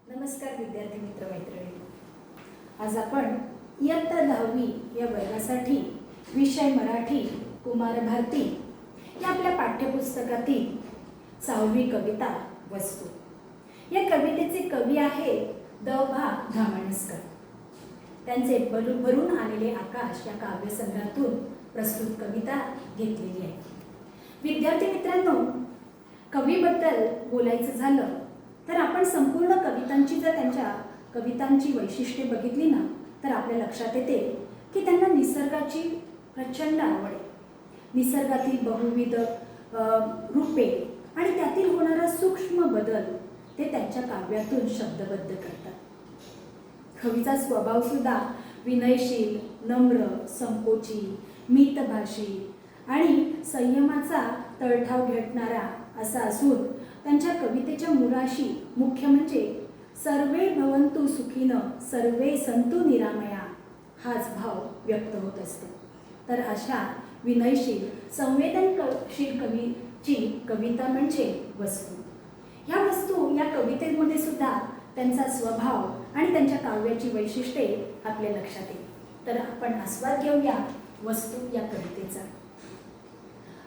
नमस्कार विद्यार्थी मित्र मैत्रिणी. आज आपण इयत्ता 10वी या वर्गासाठी विषय मराठी कुमार भारती या आपल्या पाठ्यपुस्तकातील 6वी कविता वस्तू या कवितेचे कवी आहेत द.भा. धामणस्कर. त्यांचे भरून आलेले आकाश या काव्यसंग्रहातून प्रस्तुत कविता घेतलेली आहे. विद्यार्थी मित्रांनो, कवीबद्दल बोलायचं झालं तर आपण संपूर्ण कवितांची जर त्यांच्या कवितांची वैशिष्ट्ये बघितली ना तर आपल्या लक्षात येते की त्यांना निसर्गाची प्रचंड आवड आहे. निसर्गातील बहुविध रूपे आणि त्यातील होणारा सूक्ष्म बदल ते त्यांच्या काव्यातून शब्दबद्ध करतात. कवीचा स्वभाव सुद्धा विनयशील, नम्र, संकोची, मितभाषी आणि संयमाचा तळठाव घेणारा असा असून त्यांच्या कवितेच्या मुळाशी मुख्य म्हणजे सर्वे भवन्तु सुखिनः सर्वे सन्तु निरामया हाच भाव व्यक्त होत असतो. तर अशा विनयशील संवेदनशील कवीची कविता म्हणजे वस्तू. ह्या वस्तू या कवितेमध्ये सुद्धा त्यांचा स्वभाव आणि त्यांच्या काव्याची वैशिष्ट्ये आपल्या लक्षात येईल. तर आपण आस्वाद घेऊया वस्तू या कवितेचा.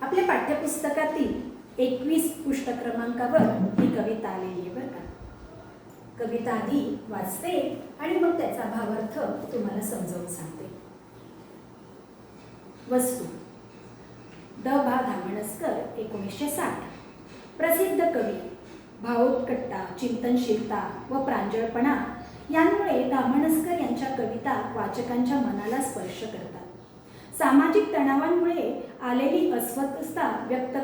आपल्या पाठ्यपुस्तकातील 21 पृष्ठ क्रमांकावर ही कविता आलेली आहे बरं का. कविता आधी वाचते आणि मग त्याचा भावार्थ तुम्हाला समजावून सांगते. वस्तू. द.भा. धामणस्कर 1960. प्रसिद्ध कवी. भावोत्कटता, चिंतनशीलता व प्रांजळपणा यांमुळे धामणस्कर यांच्या कविता वाचकांच्या मनाला स्पर्श करतात. सामाजिक तणावांमुळे आलेली अस्वस्थता व्यक्त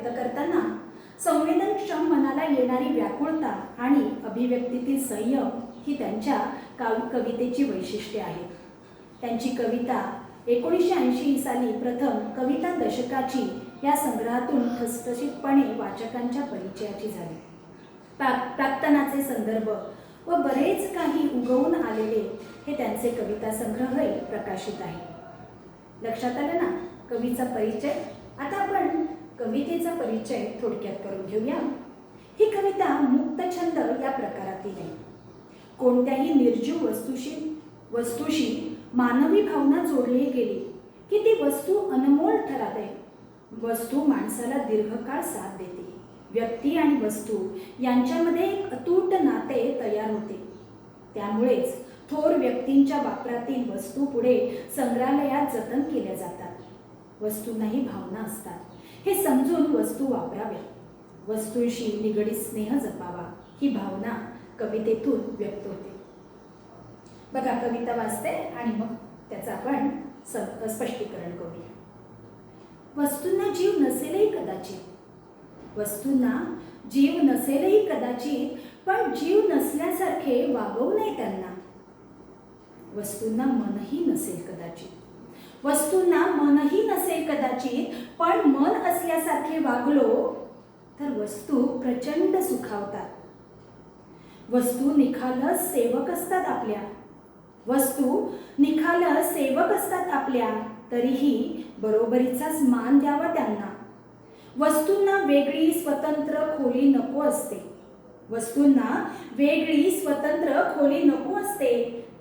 करताना संवेदनक्षम मनाला येणारी व्याकुळता आणि अभिव्यक्तीतील संयम ही त्यांच्या कवितेची वैशिष्ट्ये आहेत. त्यांची कविता 1980 साली प्रथम कविता दशकाची या संग्रहातून ठसठशीतपणे वाचकांच्या परिचयाची झाली. प्राक्तनाचे संदर्भ व बरेच काही उगवून आलेले हे त्यांचे कविता संग्रहही प्रकाशित आहे. लक्षात आलं ना कवीचा परिचय. आता आपण कवितेचा परिचय थोडक्यात करून घेऊया. ही कविता मुक्तछंद या प्रकारातील आहे. कोणत्याही निर्जीव वस्तूशी मानवी भावना जोडली गेली की ती वस्तू अनमोल ठरते. वस्तू माणसाला दीर्घकाळ साथ देते. व्यक्ती आणि वस्तू यांच्यामध्ये एक अतूट नाते तयार होते. त्यामुळेच थोर व्यक्तींच्या वापरातील वस्तू पुढे संग्रहालयात जतन केल्या जातात. वस्तूंनाही भावना असतात हे समजून वस्तू वापराव्या. वस्तूंशी निगडीत स्नेह जपावा ही भावना कवितेतून व्यक्त होते. बघा कविता वाचते आणि मग त्याचं आपण स्पष्टीकरण करूया. वस्तूंना जीव नसेलही कदाचित पण जीव नसल्यासारखे वागवू नये त्यांना. वस्तूंना मनही नसेल कदाचित पण मन असल्यासारखे वागलो तर वस्तू प्रचंड सुखावतात. वस्तू निखालस सेवक असतात आपल्या तरीही बरोबरीचाच मान द्यावा त्यांना. वस्तूंना वेगळी स्वतंत्र खोली नको असते.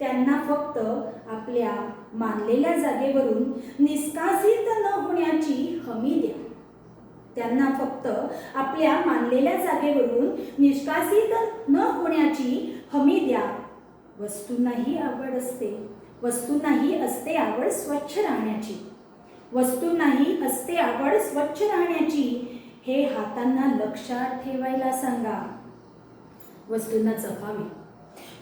त्यांना फक्त आपल्या मानलेल्या जागेवरून निष्कासित न होण्याची हमी द्या. वस्तूंनाही असते आवड स्वच्छ राहण्याची. हे हातांना लक्षात ठेवायला सांगा.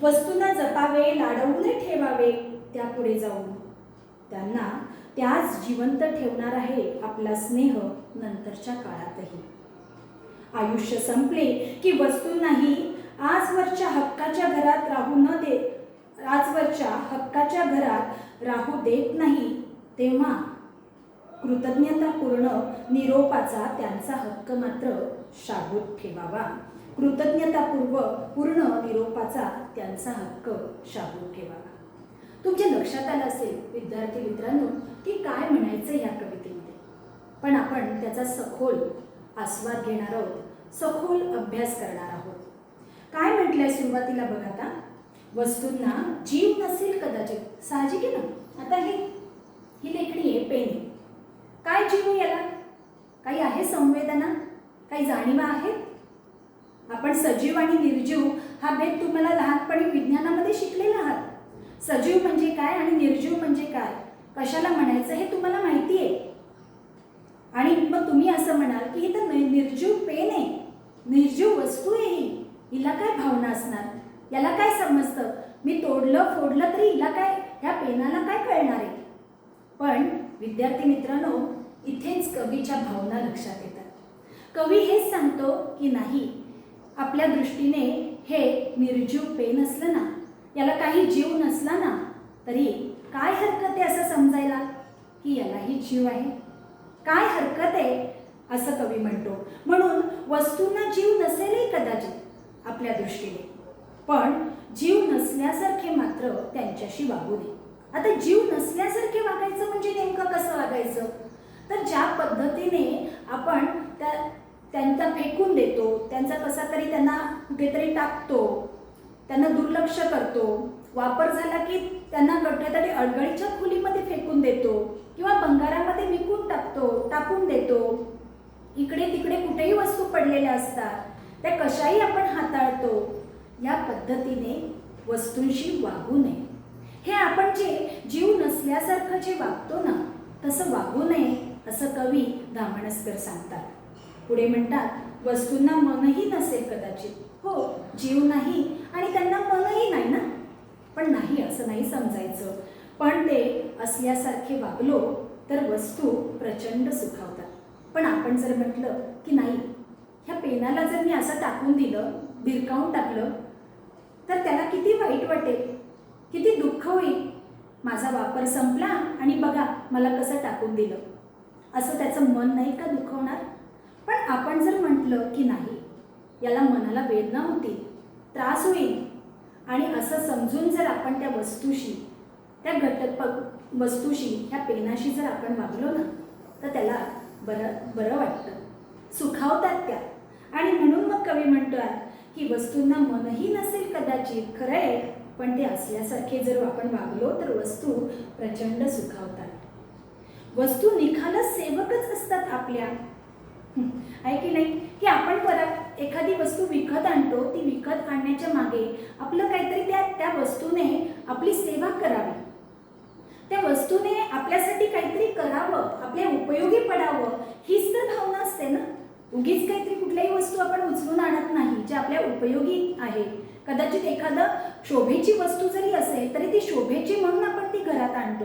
वस्तूंना जपावे, लाडवून ठेवावे त्यापुढे जाऊन. त्यांना त्याच जिवंत ठेवणार आहे आपला स्नेह नंतरच्या काळातही. आयुष्य संपले की वस्तूंनाही आजवरच्या हक्काच्या घरात राहू देत नाही. तेव्हा कृतज्ञतापूर्ण निरोपाचा त्यांचा हक्क मात्र शाबूत ठेवावा. तुमच्या लक्षात आलं असेल विद्यार्थी मित्रांनो की काय म्हणायचं या कवितेमध्ये. पण आपण त्याचा सखोल आस्वाद घेणार आहोत सखोल अभ्यास करणार आहोत. काय म्हटलंय सुरुवातीला बघा, आता वस्तूंना जीव नसेल कदाचित, साहजिक आहे ना. आता ही लेखणी आहे, पेन आहे, काय जीव आहे याला? काही आहे संवेदना, काही जाणीवा आहेत? आपण सजीव आणि निर्जीव हा भेद तुम्हाला लहानपणी विज्ञानामध्ये शिकलेला आहात. सजीव म्हणजे काय आणि निर्जीव म्हणजे काय, कशाला म्हणायचं हे तुम्हाला माहिती आहे. आणि मग तुम्ही असं म्हणाल की ही तर निर्जीव पेन आहे, निर्जीव वस्तू आहे, हिला काय भावना असणार, याला काय समजतं, मी तोडलं फोडलं तरी हिला काय, ह्या पेनाला काय कळणार आहे. पण विद्यार्थी मित्रांनो, इथेच कवीच्या भावना लक्षात येतात. कवी हेच सांगतो की नाही, आपल्या दृष्टीने हे निर्जीव पेन असलं ना, याला काही जीव नसला ना, तरी काय हरकत आहे असं समजायला की यालाही जीव आहे, काय हरकत आहे असं कवी म्हणतो. म्हणून वस्तूंना जीव नसेलही कदाचित आपल्या दृष्टीने, पण जीव नसल्यासारखे मात्र त्यांच्याशी वागू नये. आता जीव नसल्यासारखे वागायचं म्हणजे नेमकं कसं वागायचं, तर ज्या पद्धतीने आपण त्यांना फेकून देतो, त्यांचा कसा तरी त्यांना कुठेतरी टाकतो, त्यांना दुर्लक्ष करतो, वापर झाला की त्यांना कुठेतरी अडगळीच्या खोलीमध्ये फेकून देतो किंवा भंगारामध्ये विकून टाकून देतो. इकडे तिकडे कुठेही वस्तू पडलेल्या असतात, त्या कशाही आपण हाताळतो. या पद्धतीने वस्तूंशी वागू नये. हे आपण जे जीव नसल्यासारखं जे वागतो ना, तसं वागू नये असं कवी दामणकर सांगतात. पुढे म्हणतात, वस्तूंना मनही नसेल कदाचित. हो, जीव नाही आणि त्यांना मनही नाही ना, पण नाही असं नाही समजायचं. पण ते असल्यासारखे वागलो तर वस्तू प्रचंड सुखावतात. पण आपण जर म्हटलं की नाही, ह्या पेनाला जर मी असं टाकून दिलं, भिरकावून टाकलं, तर त्याला किती वाईट वाटेल, किती दुःख होईल, माझा वापर संपला आणि बघा मला कसं टाकून दिलं, असं त्याचं मन नाही का दुखवणार. पण आपण जर म्हटलं की नाही, याला मनाला वेदना होतील, त्रास होईल, आणि असं समजून जर आपण त्या वस्तूशी, त्या वस्तूशी, ह्या पेनाशी जर आपण वागलो ना, तर त्याला बरं वाटतं, सुखावतात त्या. आणि म्हणून मग कवी म्हणतोय की वस्तूंना मनही नसेल कदाचित, खरं आहे, पण ते असल्यासारखे जर आपण वागलो तर वस्तू प्रचंड सुखावतात. वस्तू निखालस सेवकच असतात आपल्या, आहे की नाही. की आपण परत एखादी वस्तू विकत आणतो, ती विकत आणण्याच्या मागे आपलं काहीतरी त्या वस्तूने आपली सेवा करावी, त्या वस्तूने आपल्यासाठी काहीतरी करावं, आपल्या उपयोगी पडावं, हीच तर भावना असते ना. उगीच काहीतरी कुठल्याही वस्तू आपण उचलून आणत नाही जे आपल्या उपयोगी आहे. कदाचित एखादं शोभेची वस्तू जरी असेल तरी ती शोभेची म्हणून आपण ती घरात आणतो,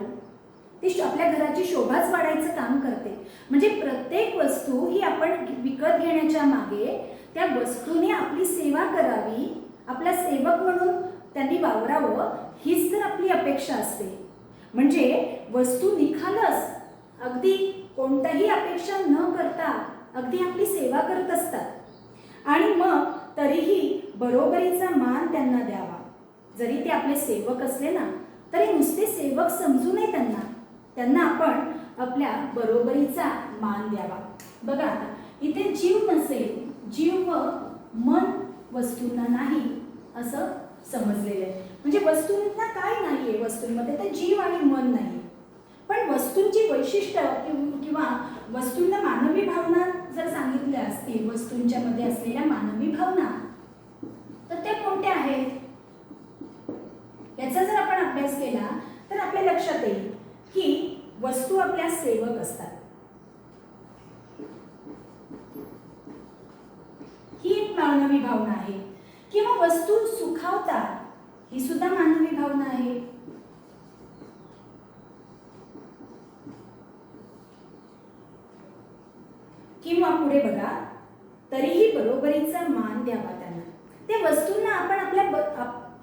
ती आपल्या घराची शोभाच वाढायचं काम करते. म्हणजे प्रत्येक वस्तू ही आपण विकत घेण्याच्या मागे त्या वस्तूने आपली सेवा करावी, आपला सेवक म्हणून त्यांनी वावरावं, हीच तर आपली अपेक्षा असते. म्हणजे वस्तू निखालस, अगदी कोणत्याही अपेक्षा न करता अगदी आपली सेवा करत असतात. आणि मग तरीही बरोबरीचा मान त्यांना द्यावा. जरी ते आपले सेवक असले ना, तरी नुसते सेवक समजू नये त्यांना आपण आपल्या बरोबरीचा मान द्यावा. बघा आता इथे जीव नसेल, जीव व मन वस्तूंना नाही असं समजलेलं आहे. म्हणजे वस्तूंना काय नाहीये, वस्तूंमध्ये तर जीव आणि मन नाही. पण वस्तूंची वैशिष्ट्य किंवा वस्तूंना मानवी भावना जर सांगितल्या असतील, वस्तूंच्या मध्ये असलेल्या मानवी भावना, तर त्या कोणत्या आहेत याचा जर आपण अभ्यास केला तर आपल्या लक्षात येईल की वस्तू आपल्या सेवक असतात. ही एक मानवी भावना आहे. किंवा वस्तू सुखावतात, ही सुद्धा मानवी भावना आहे. किंवा पुढे बघा, तरीही बरोबरीचा मान द्यावा त्यांना. त्या वस्तूंना आपण आपल्या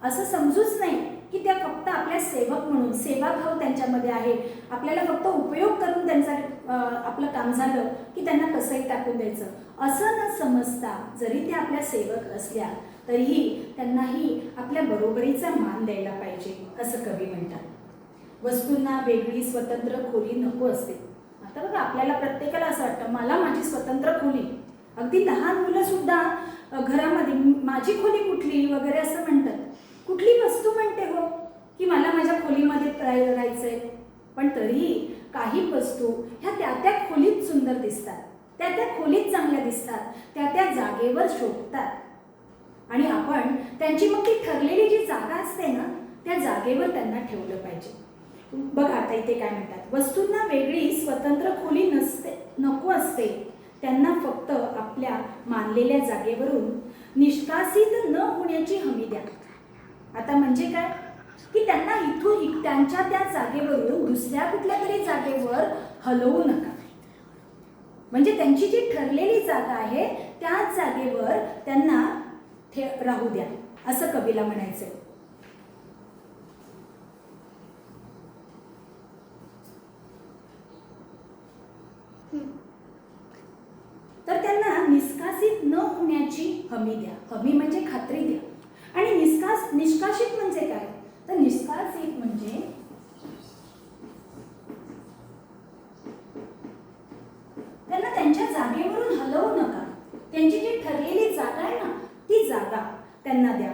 असं समजूच नाही की त्या फक्त आपल्या सेवक म्हणून, सेवाभाव त्यांच्यामध्ये आहे, आपल्याला फक्त उपयोग करून त्यांचा आपलं काम झालं की त्यांना कसंही टाकून द्यायचं, असं न समजता जरी त्या आपल्या सेवक असल्या तरीही त्यांनाही आपल्या बरोबरीचा मान द्यायला पाहिजे असं कवी म्हणतात. वस्तूंना वेगळी स्वतंत्र खोली नको असते. आता बघा, आपल्याला प्रत्येकाला असं वाटतं मला माझी स्वतंत्र खोली, अगदी लहान मुलं सुद्धा घरामध्ये माझी खोली कुठली वगैरे असं म्हणतात. कुठली वस्तू म्हणते हो की मला माझ्या खोलीमध्ये राहायचंय. पण तरीही काही वस्तू ह्या त्या त्या खोलीत सुंदर दिसतात, त्या त्या खोलीत चांगल्या दिसतात, त्या त्या जागेवर शोभतात. आणि आपण त्यांची मग ती ठरलेली जी जागा असते ना त्या जागेवर त्यांना ठेवलं पाहिजे. बघा आता इथे काय म्हणतात, वस्तूंना वेगळी स्वतंत्र खोली नको असते. त्यांना फक्त आपल्या मानलेल्या जागेवरून निष्कासित न होण्याची हमी द्या. आता म्हणजे काय की त्यांना इथून त्यांच्या त्या जागेवरून दुसऱ्या कुठल्या तरी जागेवर हलवू नका. म्हणजे त्यांची जी ठरलेली जागा आहे त्याच जागेवर त्यांना राहू द्या असं कवीला म्हणायचंय. तर त्यांना निष्कासित न होण्याची हमी द्या. हमी म्हणजे खात्री द्या. आणि निष्कासित म्हणजे काय, तर निष्कासित म्हणजे त्यांना त्यांच्या जागेवरून हलवू नका. त्यांची जी ठरलेली जागा आहे ना ती जागा त्यांना द्या.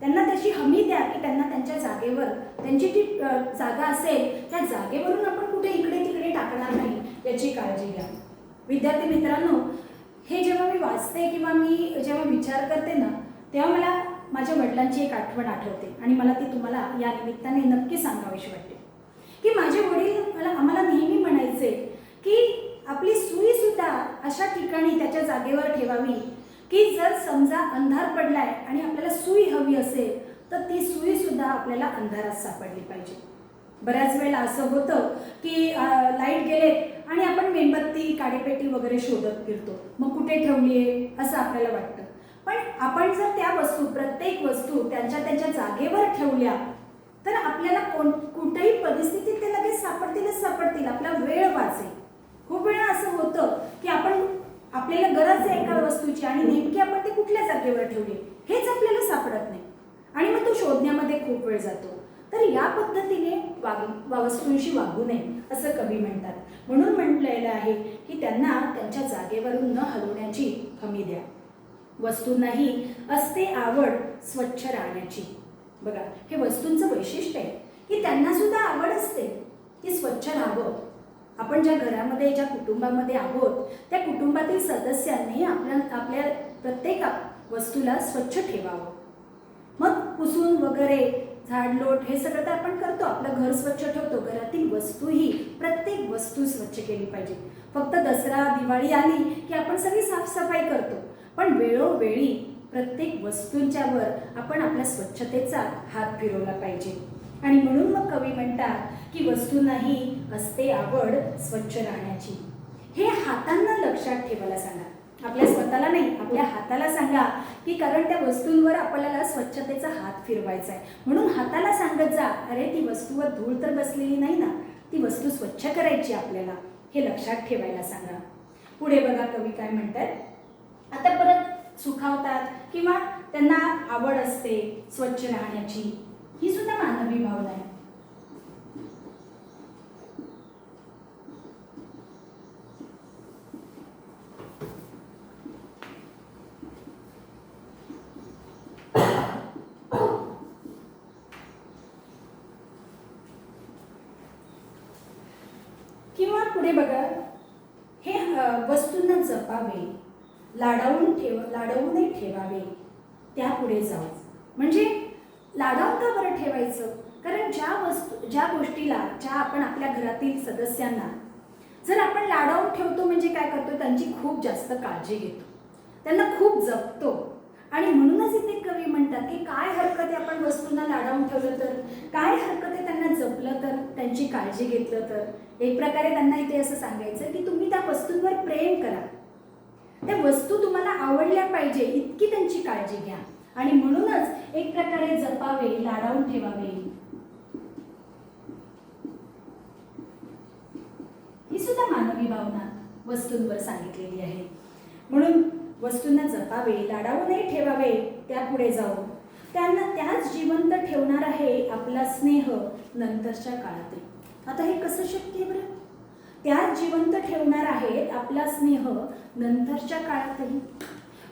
त्यांना त्याची हमी द्या की त्यांना त्यांच्या जागेवर त्यांची जी जागा असेल त्या जागेवरून आपण कुठे इकडे तिकडे टाकणार नाही याची काळजी घ्या. विद्यार्थी मित्रांनो, हे जेव्हा मी वाचते किंवा मी जेव्हा विचार करते ना तेव्हा मला माझ्या वडिलांची एक आठवण आठवते आणि मला ती तुम्हाला या निमित्ताने नक्की सांगावीशी वाटते. की माझे वडील आम्हाला नेहमी म्हणायचे की आपली सुई सुद्धा अशा ठिकाणी त्याच्या जागेवर ठेवावी की जर समजा अंधार पडलाय आणि आपल्याला सुई हवी असेल तर ती सुई सुद्धा आपल्याला अंधारात सापडली पाहिजे. बऱ्याच वेळेला असं होतं की लाईट गेलेत आणि आपण मेणबत्ती काडीपेटी वगैरे शोधत फिरतो, मग कुठे ठेवली आहे असं आपल्याला वाटतं. पण आपण जर त्या वस्तू प्रत्येक वस्तू त्यांच्या जागेवर ठेवल्या तर आपल्याला कुठेही परिस्थितीत ते लगेच सापडतील. आपला वेळ वाचेल. खूप वेळा असं होतं की आपल्याला गरज आहे एका वस्तूची आणि नेमकी आपण ते कुठल्या जागेवर ठेवली हेच आपल्याला सापडत नाही आणि मग तो शोधण्यामध्ये खूप वेळ जातो. तर या पद्धतीने वस्तूंशी वागू नये असं कवी म्हणतात. म्हणून म्हटलेलं आहे की त्यांना त्यांच्या जागेवरून न हलवण्याची हमी द्या. वस्तूंनाही असते आवड स्वच्छ राहण्याची. बघा, हे वस्तूंचं वैशिष्ट्य आहे की त्यांना सुद्धा आवड असते की स्वच्छ राहावं. आपण ज्या घरामध्ये ज्या कुटुंबामध्ये आहोत त्या कुटुंबातील सदस्यांनी आपल्या प्रत्येक वस्तूला स्वच्छ ठेवावं. मग पुसून वगैरे झाडलोट हे सगळं तर आपण करतो, आपलं घर स्वच्छ ठेवतो. घरातील वस्तूही प्रत्येक वस्तू स्वच्छ केली पाहिजे. फक्त दसरा दिवाळी आली की आपण सगळी साफसफाई करतो, पण वेळोवेळी प्रत्येक वस्तूंच्या वर आपण आपल्या स्वच्छतेचा हात फिरवला पाहिजे. आणि म्हणून मग कवी म्हणतात की वस्तूंनाही असते आवड स्वच्छ राहण्याची. हे हातांना लक्षात ठेवायला सांगा. आपल्या स्वतःला नाही, आपल्या हाताला सांगा की कारण त्या वस्तूंवर आपल्याला स्वच्छतेचा हात फिरवायचा आहे. म्हणून हाताला सांगत जा, अरे ती वस्तूवर धूळ तर बसलेली नाही ना, ती वस्तू स्वच्छ करायची आपल्याला, हे लक्षात ठेवायला सांगा. पुढे बघा कवी काय म्हणतात. आता परत सुखावतात किंवा त्यांना आवड असते स्वच्छ राहण्याची, ही सुद्धा मानवी भावना आहे. किंवा पुढे बघा, हे वस्तूंना जपावे, लाडवून ठेवावे, त्यापुढे जाऊ. म्हणजे लाडावून का बरं ठेवायचं? कारण ज्या गोष्टीला आपण आपल्या घरातील सदस्यांना जर आपण लाडावून ठेवतो म्हणजे काय करतो, त्यांची खूप जास्त काळजी घेतो, त्यांना खूप जपतो. आणि म्हणूनच इथे कवी म्हणतात की काय हरकत आहे आपण वस्तूंना लाडावून ठेवलं तर, काय हरकत आहे त्यांना जपलं तर, त्यांची काळजी घेतलं तर. एक प्रकारे त्यांना इथे असं सांगायचं की तुम्ही त्या वस्तूंवर प्रेम करा, त्या वस्तू तुम्हाला आवडल्या पाहिजे इतकी त्यांची काळजी घ्या. आणि म्हणूनच एक प्रकारे जपावे, लाडावून ठेवावे, ही सुद्धा मानवी भावना वस्तूंवर सांगितलेली आहे. म्हणून वस्तूंना जपावे, लाडावूनही ठेवावे, त्यापुढे जाऊ. त्यांना त्याच जिवंत ठेवणार आहे आपला स्नेह नंतरच्या काळातही. आता हे कसं शक्य आहे बरं? त्याच जिवंत ठेवणार आहेत आपला स्नेह नंतरच्या काळातही.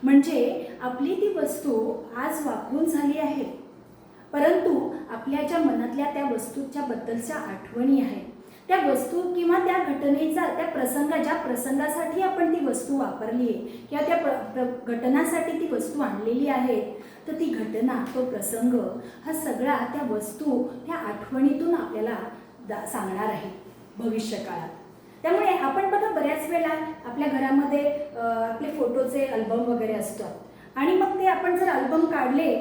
म्हणजे आपली ती वस्तू आज वापरून झाली आहे, परंतु आपल्या ज्या मनातल्या त्या वस्तूच्या बद्दलच्या आठवणी आहेत, त्या वस्तू किंवा त्या घटनेचा त्या ज्या प्रसंगासाठी आपण ती वस्तू वापरली आहे किंवा त्या घटनासाठी ती वस्तू आणलेली आहे, तर ती घटना, तो प्रसंग हा सगळा त्या वस्तू, त्या आठवणीतून आपल्याला सांगणार आहे भविष्यकाळात. त्यामुळे आपण बघा बऱ्याच वेळा आपल्या घरामध्ये आपले फोटोचे अल्बम वगैरे असतात आणि मग ते आपण जर अल्बम काढले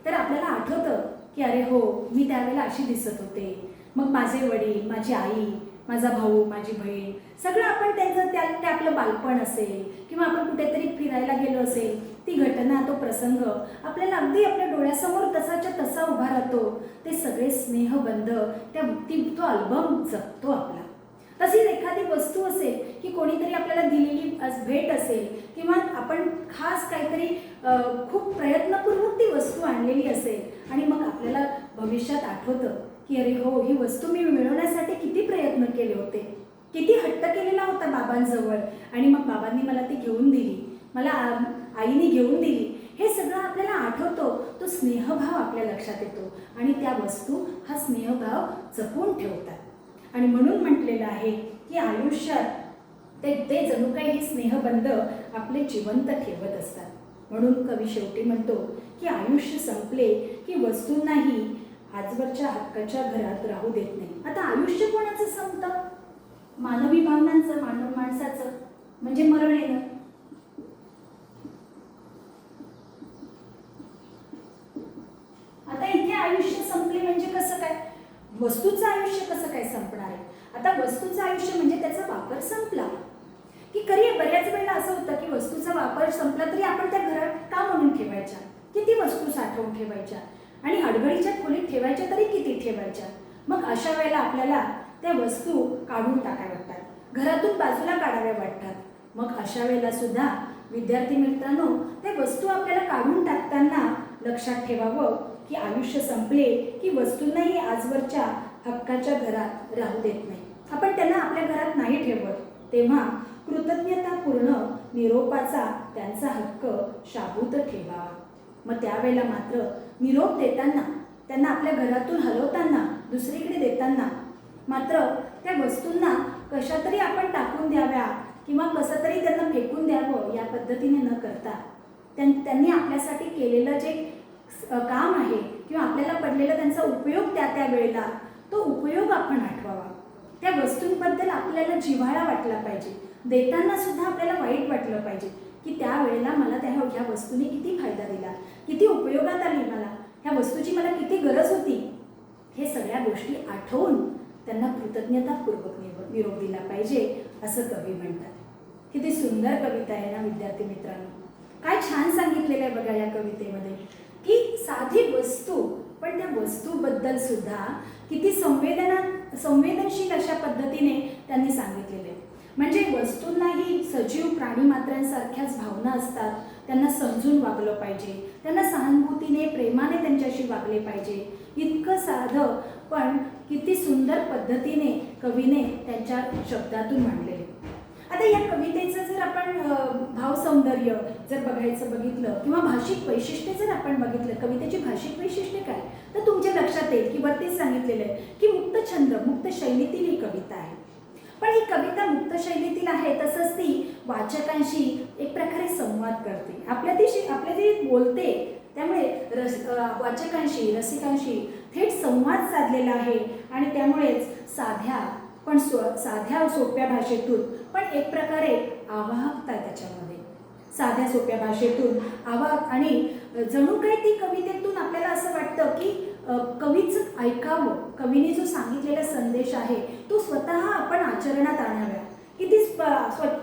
तर आपल्याला आठवतं की अरे हो, मी त्यावेळेला अशी दिसत होते. मग माझे वडील, माझी आई, माझा भाऊ, माझी बहीण, सगळं आपण त्यांचं ते आपलं बालपण असेल किंवा आपण कुठेतरी फिरायला गेलो असेल, ती घटना, तो प्रसंग आपल्याला अगदी आपल्या डोळ्यासमोर तसाच्या तसा उभा राहतो. ते सगळे स्नेहबंध तो अल्बम जपतो आपला. तशीच एखादी वस्तू असेल की कोणीतरी आपल्याला दिलेली भेट असेल किंवा आपण खास काहीतरी खूप प्रयत्नपूर्वक ती वस्तू आणलेली असेल आणि मग आपल्याला भविष्यात आठवतं की अरे हो, ही वस्तू मी मिळवण्यासाठी किती प्रयत्न केले होते, किती हट्ट केलेला होता बाबांजवळ आणि मग बाबांनी मला ती घेऊन दिली, मला आईने घेऊन दिली. हे सगळं आपल्याला आठवतो. तो स्नेहभाव आपल्या लक्षात येतो आणि त्या वस्तू हा स्नेहभाव जपून ठेवतात. आणि म्हणून म्हटलेलं आहे की आयुष्यात ते जणू काही हे स्नेहबंध आपले जिवंत ठेवत असतात. म्हणून कवी शेवटी म्हणतो की आयुष्य संपले की वस्तूंनाही आजवरच्या हक्काच्या घरात राहू देत नाही. आता आयुष्य कोणाचं संपतं? मानवी भावनांचं, माणसाचं, म्हणजे मरण येणं. आता इथे आयुष्य संपले म्हणजे कसं काय? वस्तूचं आयुष्य कसं काय संपणार आहे? आता वस्तूचं आयुष्य म्हणजे त्याचा वापर संपला की बऱ्याच वेळेला असं होतं की वस्तूचा वापर संपला तरी आपण त्या घरात का म्हणून ठेवायच्या? किती वस्तू साठवून ठेवायच्या आणि अडगळीच्या खोलीत ठेवायच्या तरी किती ठेवायच्या? मग अशा वेळेला आपल्याला त्या वस्तू काढून टाकाव्या वाटतात, घरातून बाजूला काढाव्या वाटतात. मग अशा वेळेला सुद्धा विद्यार्थी मित्रांनो, त्या वस्तू आपल्याला काढून टाकताना लक्षात ठेवावं की आयुष्य संपले की वस्तूंनाही आजवरच्या हक्काच्या घरात राहू देत नाही. आपण त्यांना आपल्या घरात नाही ठेवत, तेव्हा कृतज्ञतापूर्ण निरोपाचा त्यांचा हक्क शाबूत ठेवावा. मग त्यावेळेला मात्र निरोप देताना, त्यांना आपल्या घरातून हलवताना, दुसरीकडे देताना मात्र त्या वस्तूंना कशा तरी आपण टाकून द्याव्या किंवा कसं तरी त्यांना फेकून द्यावं या पद्धतीने न करता त्यांनी आपल्यासाठी केलेलं जे काम आहे किंवा आपल्याला पडलेला त्यांचा उपयोग त्या वेळेला, तो उपयोग आपण आठवावा. त्या वस्तूंबद्दल आपल्याला जिव्हाळा वाटला पाहिजे. देताना सुद्धा आपल्याला वाईट वाटलं पाहिजे की त्यावेळेला मला ह्या वस्तूने किती फायदा दिला, किती उपयोगात आली, मला ह्या वस्तूची मला किती गरज होती. हे सगळ्या गोष्टी आठवून त्यांना कृतज्ञतापूर्वक निरोप दिला पाहिजे असं कवी म्हणतात. किती सुंदर कविता आहे ना विद्यार्थी मित्रांनो. काय छान सांगितलेलं आहे बघा या कवितेमध्ये की साधी वस्तू, पण त्या वस्तूबद्दल सुद्धा किती संवेदनशील अशा पद्धतीने त्यांनी सांगितलेले. म्हणजे वस्तूंनाही सजीव प्राणी मात्रांसारख्याच भावना असतात, त्यांना समजून वागलं पाहिजे, त्यांना सहानुभूतीने, प्रेमाने त्यांच्याशी वागले पाहिजे. इतकं साधं पण किती सुंदर पद्धतीने कवीने त्यांच्या शब्दातून मांडलेले. आता या कवितेचं जर आपण भावसौंदर्य जर बघितलं किंवा भाषिक वैशिष्ट्ये जर आपण बघितलं, कवितेची भाषिक वैशिष्ट्ये काय, तर तुमच्या लक्षात येईल की वरतीच सांगितलेलं आहे की मुक्त छंद, मुक्त शैलीतील ही कविता आहे. पण ही कविता मुक्त शैलीतील आहे, तसंच ती वाचकांशी एक प्रकारे संवाद करते, आपल्याशी बोलते. त्यामुळे वाचकांशी, रसिकांशी थेट संवाद साधलेला आहे आणि त्यामुळेच साध्या सोप्या भाषेतून पण एक प्रकारे आवाहकता आहे त्याच्यामध्ये. साध्या सोप्या भाषेतून आवाहक आणि जणू काही ती कवितेतून आपल्याला असं वाटतं की कवीचं ऐकावं, कवीने जो सांगितलेला संदेश आहे तो स्वतः आपण आचरणात आणाव्या. किती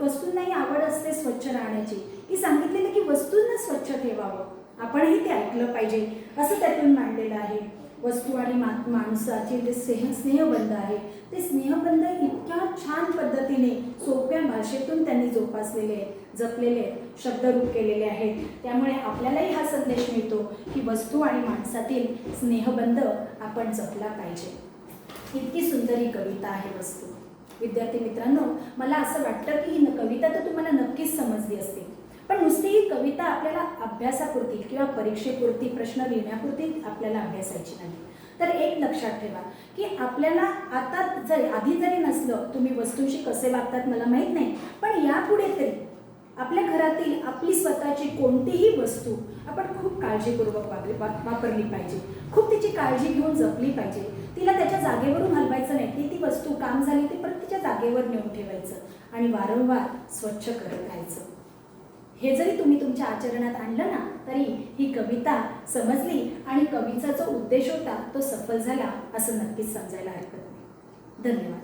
वस्तूंनाही आवड असते स्वच्छ राहण्याची, की सांगितलेलं की वस्तूंना स्वच्छ ठेवावं, आपणही ते ऐकलं पाहिजे असं त्यातून मांडलेलं आहे. वस्तू आणि माणसाचे जे स्नेहबंध आहे, ते स्नेहबंध इतक्या छान पद्धतीने सोप्या भाषेतून त्यांनी जोपासलेले, जपलेले, शब्दरूप केलेले आहेत. त्यामुळे आपल्यालाही हा संदेश मिळतो की वस्तू आणि माणसातील स्नेहबंध आपण जपला पाहिजे. इतकी सुंदर ही कविता आहे वस्तू. विद्यार्थी मित्रांनो, मला असं वाटतं की ही कविता तर तुम्हाला नक्कीच समजली असते, पण नुसती ही कविता आपल्याला अभ्यासापुरती किंवा परीक्षेपुरती प्रश्न लिहिण्यापुरती आपल्याला अभ्यासायची नाही. तर एक लक्षात ठेवा की आपल्याला आता आधी जरी नसलं, तुम्ही वस्तूंशी कसे वागतात मला माहीत नाही, पण यापुढे तरी आपल्या घरातील आपली स्वतःची कोणतीही वस्तू आपण खूप काळजीपूर्वक वापरली पाहिजे, खूप तिची काळजी घेऊन जपली पाहिजे. तिला त्याच्या जागेवरून हलवायचं नाही, ती वस्तू काम झाली ती परत तिच्या जागेवर नेऊन ठेवायचं आणि वारंवार स्वच्छ करत राहायचं. हे जरी तुम्ही तुमच्या आचरणात आणलं ना, तरी ही कविता समजली आणि कवीचा जो उद्देश होता तो सफल झाला असं नक्कीच समजायला हरकत नाही. धन्यवाद.